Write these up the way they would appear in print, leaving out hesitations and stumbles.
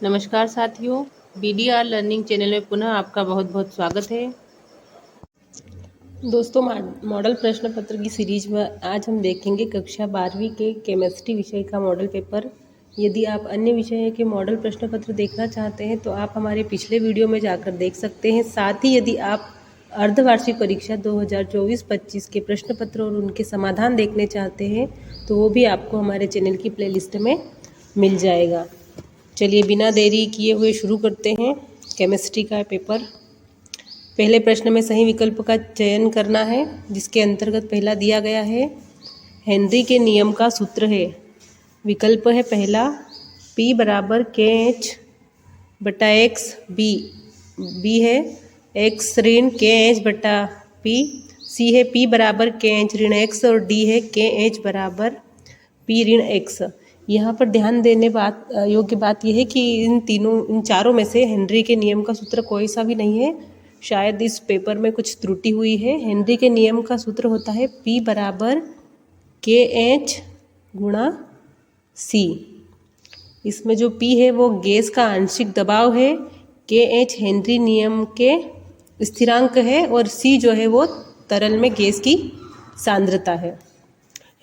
नमस्कार साथियों, BDR learning channel में पुनः आपका बहुत बहुत स्वागत है। दोस्तों, मॉडल प्रश्न पत्र की सीरीज में आज हम देखेंगे कक्षा 12वीं के केमिस्ट्री विषय का मॉडल पेपर। यदि आप अन्य विषय के मॉडल प्रश्न पत्र देखना चाहते हैं तो आप हमारे पिछले वीडियो में जाकर देख सकते हैं। साथ ही यदि आप अर्धवार्षिक परीक्षा 2024-25 के प्रश्न पत्र और उनके समाधान देखने चाहते हैं तो वो भी आपको हमारे चैनल की प्लेलिस्ट में मिल जाएगा। चलिए बिना देरी किए हुए शुरू करते हैं केमिस्ट्री का पेपर। पहले प्रश्न में सही विकल्प का चयन करना है, जिसके अंतर्गत पहला दिया गया है हेनरी के नियम का सूत्र है। विकल्प है पहला P बराबर KH बटा X, बी है X ऋण KH बटा P, C है P बराबर KH ऋण X और D है KH बराबर P ऋण X। यहाँ पर ध्यान देने योग्य बात यह है कि इन चारों में से हेनरी के नियम का सूत्र कोई सा भी नहीं है। शायद इस पेपर में कुछ त्रुटि हुई है। हेनरी के नियम का सूत्र होता है P बराबर KH गुणा C। इसमें जो P है वो गैस का आंशिक दबाव है, KH हेनरी नियम के स्थिरांक है और C जो है वो तरल में गैस की सांद्रता है।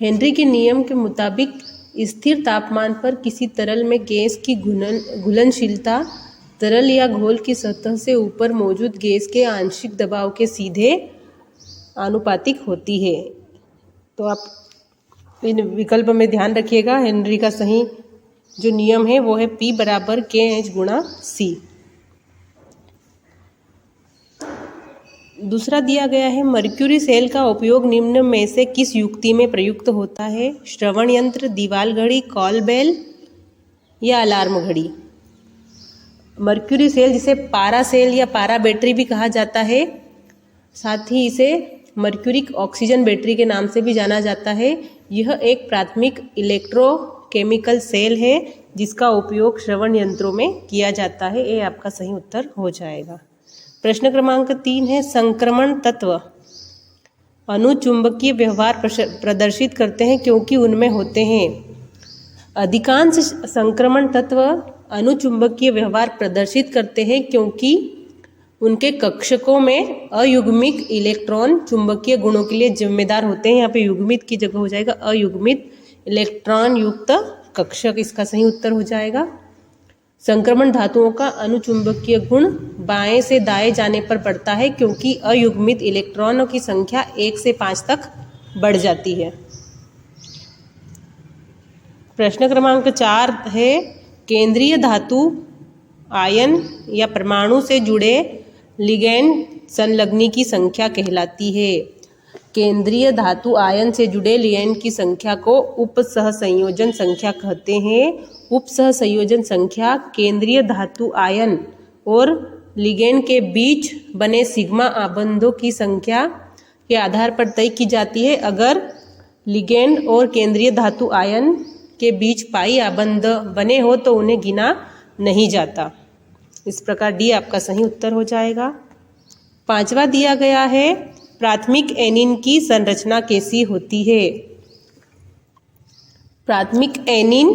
हेनरी के नियम के मुताबिक स्थिर तापमान पर किसी तरल में गैस की घुलनशीलता तरल या घोल की सतह से ऊपर मौजूद गैस के आंशिक दबाव के सीधे आनुपातिक होती है। तो आप इन विकल्प में ध्यान रखिएगा। हेनरी का सही जो नियम है वो है P बराबर KH गुणा C। दूसरा दिया गया है मर्क्यूरी सेल का उपयोग निम्न में से किस युक्ति में प्रयुक्त होता है? श्रवण यंत्र, दीवाल घड़ी, कॉल बेल या अलार्म घड़ी। मर्क्यूरी सेल जिसे पारा सेल या पारा बैटरी भी कहा जाता है, साथ ही इसे मर्क्यूरिक ऑक्सीजन बैटरी के नाम से भी जाना जाता है। यह एक प्राथमिक इलेक्ट्रोकेमिकल सेल है जिसका उपयोग श्रवण यंत्रों में किया जाता है। ये आपका सही उत्तर हो जाएगा। प्रश्न क्रमांक 3 है संक्रमण तत्व अनुचुंबकीय व्यवहार प्रदर्शित करते हैं क्योंकि उनमें होते हैं। अधिकांश संक्रमण तत्व अनुचुंबकीय व्यवहार प्रदर्शित करते हैं क्योंकि उनके कक्षकों में अयुग्मित इलेक्ट्रॉन चुंबकीय गुणों के लिए जिम्मेदार होते हैं। यहाँ पे युग्मित की जगह हो जाएगा अयुग्मित इलेक्ट्रॉन युक्त कक्षक। इसका सही उत्तर हो जाएगा। संक्रमण धातुओं का अनुचुंबकीय गुण बाएं से दाएं जाने पर बढ़ता है क्योंकि अयुग्मित इलेक्ट्रॉनों की संख्या 1 से 5 तक बढ़ जाती है। प्रश्न क्रमांक 4 है केंद्रीय धातु आयन या परमाणु से जुड़े लिगैंड संलग्नी की संख्या कहलाती है। केंद्रीय धातु आयन से जुड़े लिगैंड की संख्या को उपसहसंयोजन संख्या कहते हैं। उपसहसंयोजन संख्या केंद्रीय धातु आयन और लिगैंड के बीच बने सिग्मा आबंधों की संख्या के आधार पर तय की जाती है। अगर लिगैंड और केंद्रीय धातु आयन के बीच पाई आबंध बने हो तो उन्हें गिना नहीं जाता। इस प्रकार डी आपका सही उत्तर हो जाएगा। 5वां दिया गया है प्राथमिक एनिन की संरचना कैसी होती है? प्राथमिक एनिन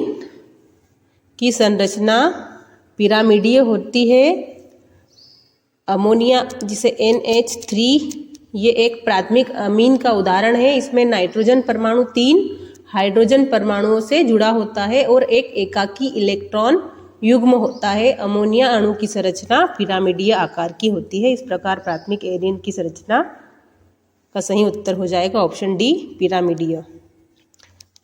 की संरचना पिरामिडीय होती है। अमोनिया जिसे NH3 ये एक प्राथमिक अमीन का उदाहरण है। इसमें नाइट्रोजन परमाणु 3 हाइड्रोजन परमाणुओं से जुड़ा होता है और एक एकाकी इलेक्ट्रॉन युग्म होता है। अमोनिया अणु की संरचना पिरामिडीय आकार की होती है। इस प्रकार प्राथमिक एनिन की संरचना का सही उत्तर हो जाएगा ऑप्शन डी पिरामिडीय।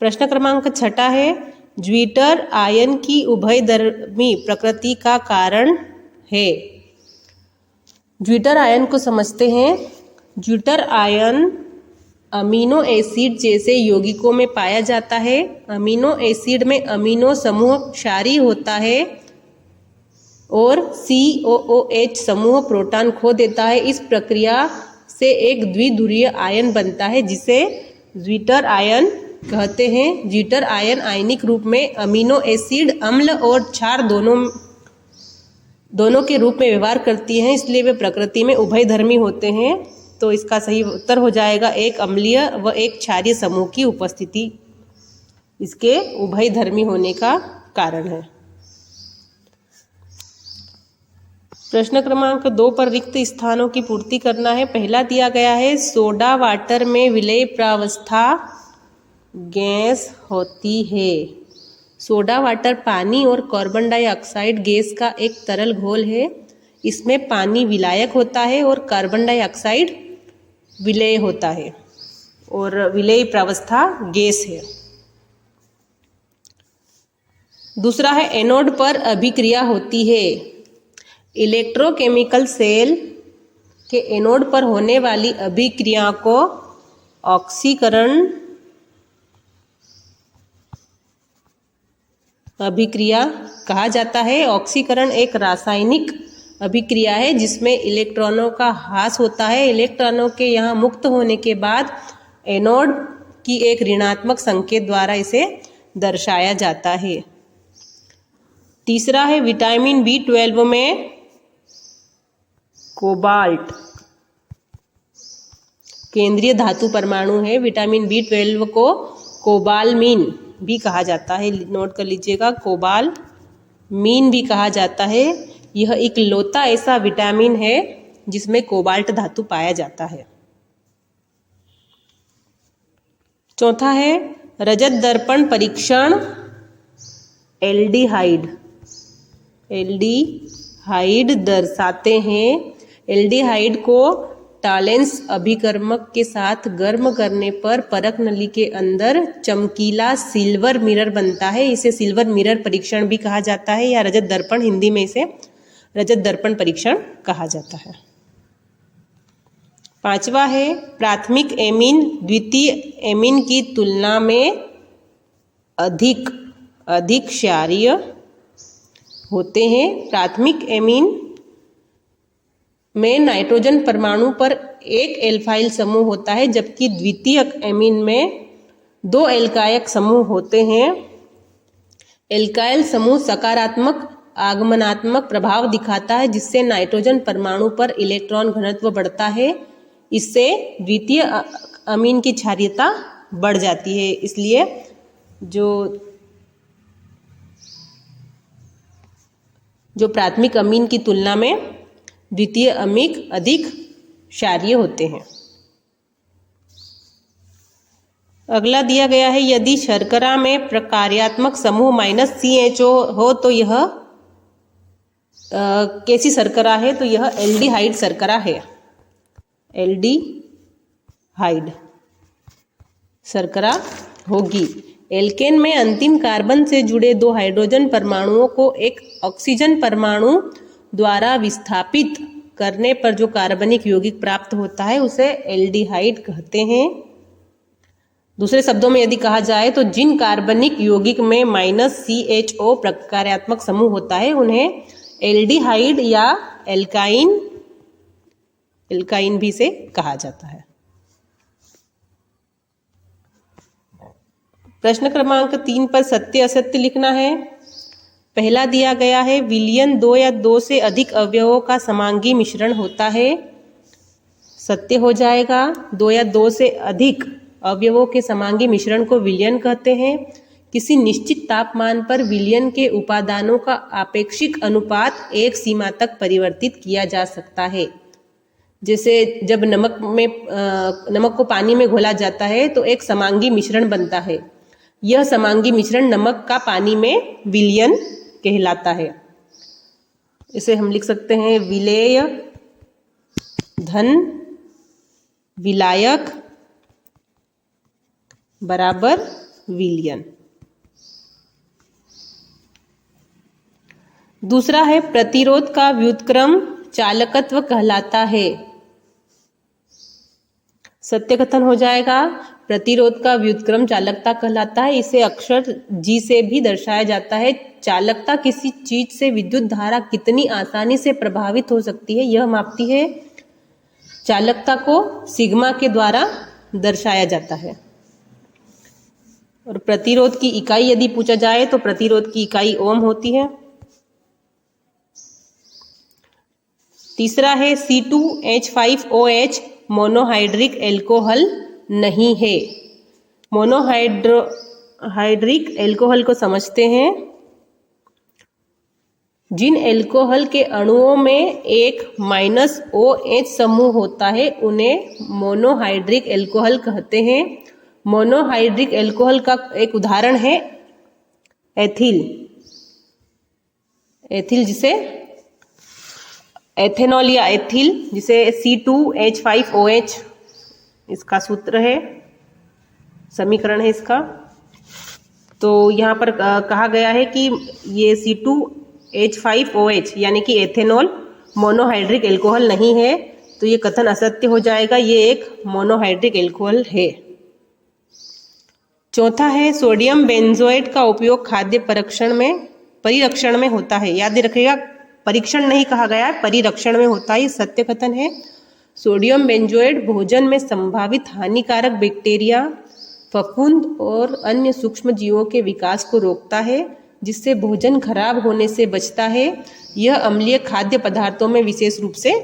प्रश्न क्रमांक 6 है ज्विटर आयन की उभयधर्मी प्रकृति का कारण है। ज्विटर आयन को समझते हैं। ज्विटर आयन अमीनो एसिड जैसे यौगिकों में पाया जाता है। अमीनो एसिड में अमीनो समूह क्षारीय होता है और COOH समूह प्रोटॉन खो देता है। इस प्रक्रिया से एक द्विध्रुवीय आयन बनता है जिसे ज्विटर आयन कहते हैं। ज्विटर आयन आयनिक रूप में अमीनो एसिड अम्ल और क्षार दोनों के रूप में व्यवहार करती हैं, इसलिए वे प्रकृति में उभयधर्मी होते हैं। तो इसका सही उत्तर हो जाएगा एक अम्लीय व एक क्षारीय समूह की उपस्थिति इसके उभयधर्मी होने का कारण है। प्रश्न क्रमांक 2 पर रिक्त स्थानों की पूर्ति करना है। पहला दिया गया है सोडा वाटर में विलय प्रावस्था गैस होती है। सोडा वाटर पानी और कार्बन डाइऑक्साइड गैस का एक तरल घोल है। इसमें पानी विलायक होता है और कार्बन डाइऑक्साइड विलय होता है और विलय प्रावस्था गैस है। दूसरा है एनोड पर अभिक्रिया होती है। इलेक्ट्रोकेमिकल सेल के एनोड पर होने वाली अभिक्रिया को ऑक्सीकरण अभिक्रिया कहा जाता है। ऑक्सीकरण एक रासायनिक अभिक्रिया है जिसमें इलेक्ट्रॉनों का ह्रास होता है। इलेक्ट्रॉनों के यहाँ मुक्त होने के बाद एनोड की एक ऋणात्मक संकेत द्वारा इसे दर्शाया जाता है। तीसरा है विटामिन B12 में कोबाल्ट केंद्रीय धातु परमाणु है। विटामिन B12 को कोबालमीन भी कहा जाता है, नोट कर लीजिएगा, कोबालमीन भी कहा जाता है। यह इकलौता ऐसा विटामिन है जिसमें कोबाल्ट धातु पाया जाता है। चौथा है रजत दर्पण परीक्षण। एल्डिहाइड दर्शाते हैं। एल्डिहाइड को टालेंस अभिकर्मक के साथ गर्म करने पर परख नली के अंदर चमकीला सिल्वर मिरर बनता है। इसे सिल्वर मिरर परीक्षण भी कहा जाता है या रजत दर्पण, हिंदी में इसे रजत दर्पण परीक्षण कहा जाता है। पांचवा है प्राथमिक एमीन द्वितीय एमीन की तुलना में अधिक क्षारीय होते हैं। प्राथमिक एमीन में नाइट्रोजन परमाणु पर एक एल्काइल समूह होता है जबकि द्वितीयक एमीन में 2 एल्काइक समूह होते हैं। एल्काइल समूह सकारात्मक आगमनात्मक प्रभाव दिखाता है जिससे नाइट्रोजन परमाणु पर इलेक्ट्रॉन घनत्व बढ़ता है। इससे द्वितीय अमीन की क्षारीयता बढ़ जाती है। इसलिए जो प्राथमिक अमीन की तुलना में द्वितीय अमीन अधिक क्षारीय होते हैं। अगला दिया गया है यदि शर्करा में प्रकार्यात्मक समूह -CHO हो तो यह कैसी शर्करा है, तो यह एल्डिहाइड शर्करा है। एल्डिहाइड शर्करा होगी। एल्केन में अंतिम कार्बन से जुड़े 2 हाइड्रोजन परमाणुओं को एक ऑक्सीजन परमाणु द्वारा विस्थापित करने पर जो कार्बनिक यौगिक प्राप्त होता है उसे एल्डिहाइड कहते हैं। दूसरे शब्दों में यदि कहा जाए तो जिन कार्बनिक यौगिक में -CHO प्रकार्यात्मक समूह होता है उन्हें एल्डिहाइड या एल्काइन भी से कहा जाता है। प्रश्न क्रमांक 3 पर सत्य असत्य लिखना है। पहला दिया गया है विलयन 2 या 2 से अधिक अवयवों का समांगी मिश्रण होता है। सत्य हो जाएगा। 2 या 2 से अधिक अवयवों के समांगी मिश्रण को विलयन कहते हैं। किसी निश्चित तापमान पर विलयन के उपादानों का आपेक्षिक अनुपात एक सीमा तक परिवर्तित किया जा सकता है। जैसे जब नमक को पानी में घोला जाता है तो एक समांगी मिश्रण बनता है। यह समांगी मिश्रण नमक का पानी में विलयन कहलाता है। इसे हम लिख सकते हैं विलेय धन विलायक बराबर विलयन। दूसरा है प्रतिरोध का व्युत्क्रम चालकत्व कहलाता है। सत्य कथन हो जाएगा। प्रतिरोध का व्युत्क्रम चालकता कहलाता है। इसे अक्षर G से भी दर्शाया जाता है। चालकता किसी चीज से विद्युत धारा कितनी आसानी से प्रभावित हो सकती है यह मापती है। चालकता को सिग्मा के द्वारा दर्शाया जाता है। और प्रतिरोध की इकाई यदि पूछा जाए तो प्रतिरोध की इकाई ओम होती है। तीसरा है C2H5OH मोनोहाइड्रिक एल्कोहल नहीं है। मोनोहाइड्रिक एल्कोहल को समझते हैं। जिन एल्कोहल के अणुओं में एक -OH समूह होता है उन्हें मोनोहाइड्रिक एल्कोहल कहते हैं। मोनोहाइड्रिक एल्कोहल का एक उदाहरण है एथिल। एथिल जिसे एथेनॉल या एथिल जिसे C2H5OH इसका सूत्र है, समीकरण है इसका। तो यहाँ पर कहा गया है कि ये C2H5OH यानी कि एथेनॉल मोनोहाइड्रिक एल्कोहल नहीं है, तो ये कथन असत्य हो जाएगा, ये एक मोनोहाइड्रिक एल्कोहल है। चौथा है सोडियम बेंजोएट का उपयोग खाद्य परिरक्षण में होता है। याद रखिएगा, परीक्षण नहीं कहा गया है, परिरक्षण में होता है, ये सत्य कथन है। सोडियम बेंजोएट भोजन में संभावित हानिकारक बैक्टीरिया, फफूंद और अन्य सूक्ष्म जीवों के विकास को रोकता है, जिससे भोजन खराब होने से बचता है। यह अम्लीय खाद्य पदार्थों में विशेष रूप से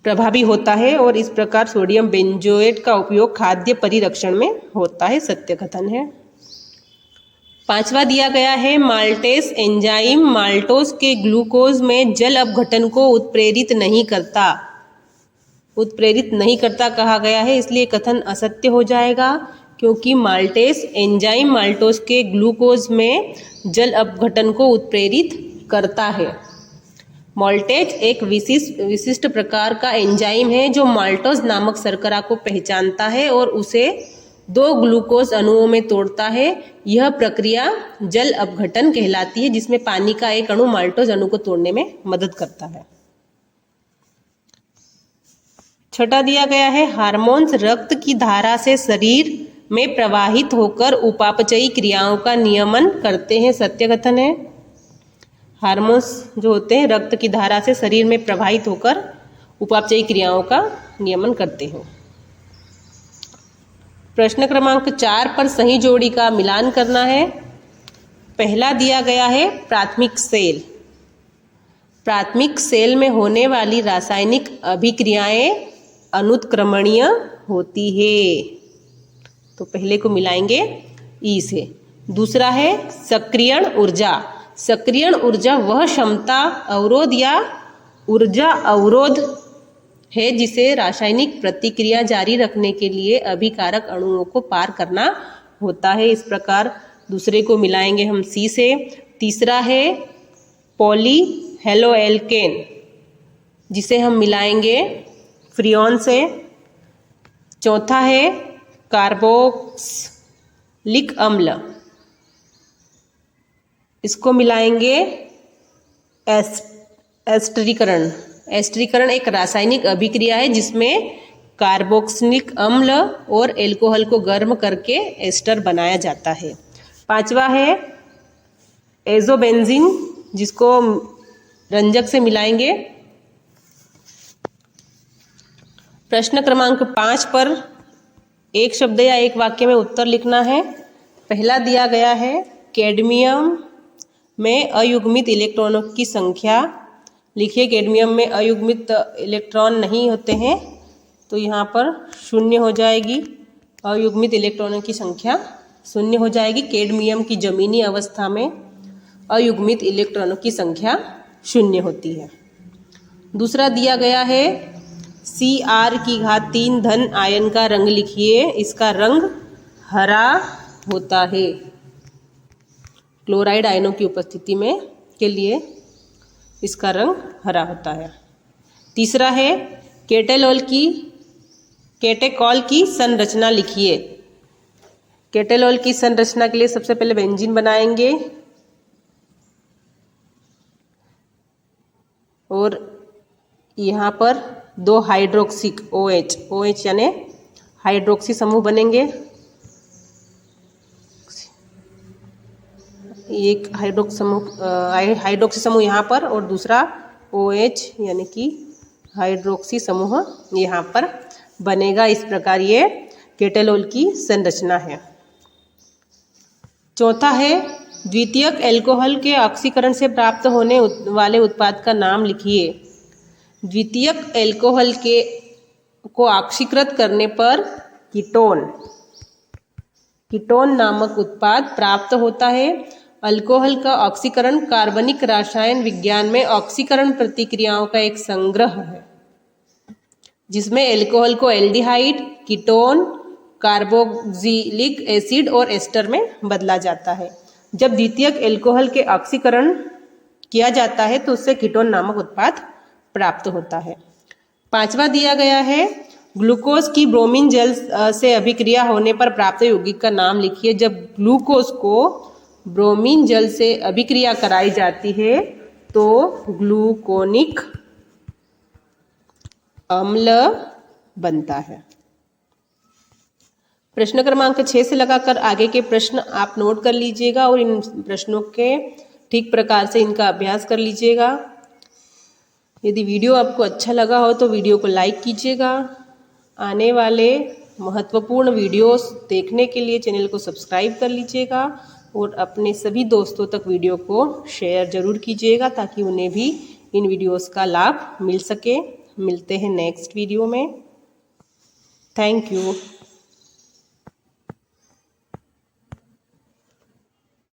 प्रभावी होता है और इस प्रकार सोडियम बेंजोएट का उपयोग खाद्य परिरक्षण में होता है, सत्य कथन है। पांचवा दिया गया है माल्टेस एंजाइम माल्टोज के ग्लूकोज में जल अपघटन को उत्प्रेरित नहीं करता कहा गया है, इसलिए कथन असत्य हो जाएगा, क्योंकि माल्टेस एंजाइम माल्टोज के ग्लूकोज में जल अपघटन को उत्प्रेरित करता है। माल्टेज एक विशिष्ट प्रकार का एंजाइम है जो माल्टोज नामक शर्करा को पहचानता है और उसे 2 ग्लूकोज अणुओं में तोड़ता है। यह प्रक्रिया जल अपघटन कहलाती है, जिसमें पानी का एक अणु माल्टोज अणु को तोड़ने में मदद करता है। छठा दिया गया है हार्मोन्स रक्त की धारा से शरीर में प्रवाहित होकर उपापचयी क्रियाओं का नियमन करते हैं, सत्य कथन है। हार्मोन्स जो होते हैं रक्त की धारा से शरीर में प्रवाहित होकर उपापचयी क्रियाओं का नियमन करते हैं। प्रश्न क्रमांक 4 पर सही जोड़ी का मिलान करना है। पहला दिया गया है प्राथमिक सेल। प्राथमिक सेल में होने वाली रासायनिक अभिक्रियाएं अनुत्क्रमणीय होती है, तो पहले को मिलाएंगे ई से। दूसरा है सक्रियण ऊर्जा। सक्रियण ऊर्जा वह क्षमता, अवरोध या ऊर्जा अवरोध है जिसे रासायनिक प्रतिक्रिया जारी रखने के लिए अभिकारक अणुओं को पार करना होता है, इस प्रकार दूसरे को मिलाएंगे हम सी से। तीसरा है पॉली हेलोएल्केन, जिसे हम मिलाएंगे फ्रियोन से। चौथा है कार्बोक्सिलिक अम्ल, इसको मिलाएंगे एस्टरीकरण। एस्टरीकरण एक रासायनिक अभिक्रिया है जिसमें कार्बोक्सिलिक अम्ल और एल्कोहल को गर्म करके एस्टर बनाया जाता है। पांचवा है एजोबेंजीन, जिसको रंजक से मिलाएंगे। प्रश्न क्रमांक 5 पर एक शब्द या एक वाक्य में उत्तर लिखना है। पहला दिया गया है कैडमियम में अयुग्मित इलेक्ट्रॉनों की संख्या। लिखिए कैडमियम में अयुग्मित इलेक्ट्रॉन नहीं होते हैं, तो यहाँ पर 0 हो जाएगी। अयुग्मित इलेक्ट्रॉनों की संख्या 0 हो जाएगी। कैडमियम की जमीनी अवस्था में अयुग्मित इलेक्ट्रॉनों की संख्या 0 होती है। दूसरा दिया गया है Cr3 धन आयन का रंग लिखिए। इसका रंग हरा होता है, क्लोराइड आयनों की उपस्थिति में के लिए इसका रंग हरा होता है। तीसरा है केटेकॉल की संरचना लिखिए। केटेलॉल की संरचना के लिए सबसे पहले बेंजीन बनाएंगे और यहाँ पर 2 हाइड्रोक्सिक OH यानी हाइड्रोक्सी समूह बनेंगे। एक हाइड्रोक्सी समूह यहाँ पर और दूसरा OH यानी कि हाइड्रोक्सी समूह यहाँ पर बनेगा। इस प्रकार ये केटेलॉल की संरचना है। चौथा है द्वितीयक एल्कोहल के ऑक्सीकरण से प्राप्त होने वाले उत्पाद का नाम लिखिए। द्वितीयक एल्कोहल को ऑक्सीकृत करने पर कीटोन नामक उत्पाद प्राप्त होता है। अल्कोहल का ऑक्सीकरण कार्बनिक रसायन विज्ञान में ऑक्सीकरण प्रतिक्रियाओं का एक संग्रह है, जिसमें अल्कोहल को एल्डिहाइड, कीटोन, कार्बोक्सिलिक एसिड और एस्टर में बदला जाता है। जब द्वितीयक अल्कोहल के ऑक्सीकरण किया जाता है तो उससे कीटोन नामक उत्पाद प्राप्त होता है। 5वां दिया गया है, ग्लूकोज की ब्रोमीन जल से अभिक्रिया होने पर प्राप्त यौगिक का नाम लिखिए। जब ग्लूकोज को ब्रोमीन जल से अभिक्रिया कराई जाती है तो ग्लूकोनिक अम्ल बनता है। प्रश्न क्रमांक 6 से लगाकर आगे के प्रश्न आप नोट कर लीजिएगा और इन प्रश्नों के ठीक प्रकार से इनका अभ्यास कर लीजिएगा। यदि वीडियो आपको अच्छा लगा हो तो वीडियो को लाइक कीजिएगा। आने वाले महत्वपूर्ण वीडियोस देखने के लिए चैनल को सब्सक्राइब कर लीजिएगा और अपने सभी दोस्तों तक वीडियो को शेयर जरूर कीजिएगा ताकि उन्हें भी इन वीडियोस का लाभ मिल सके। मिलते हैं नेक्स्ट वीडियो में। Thank you.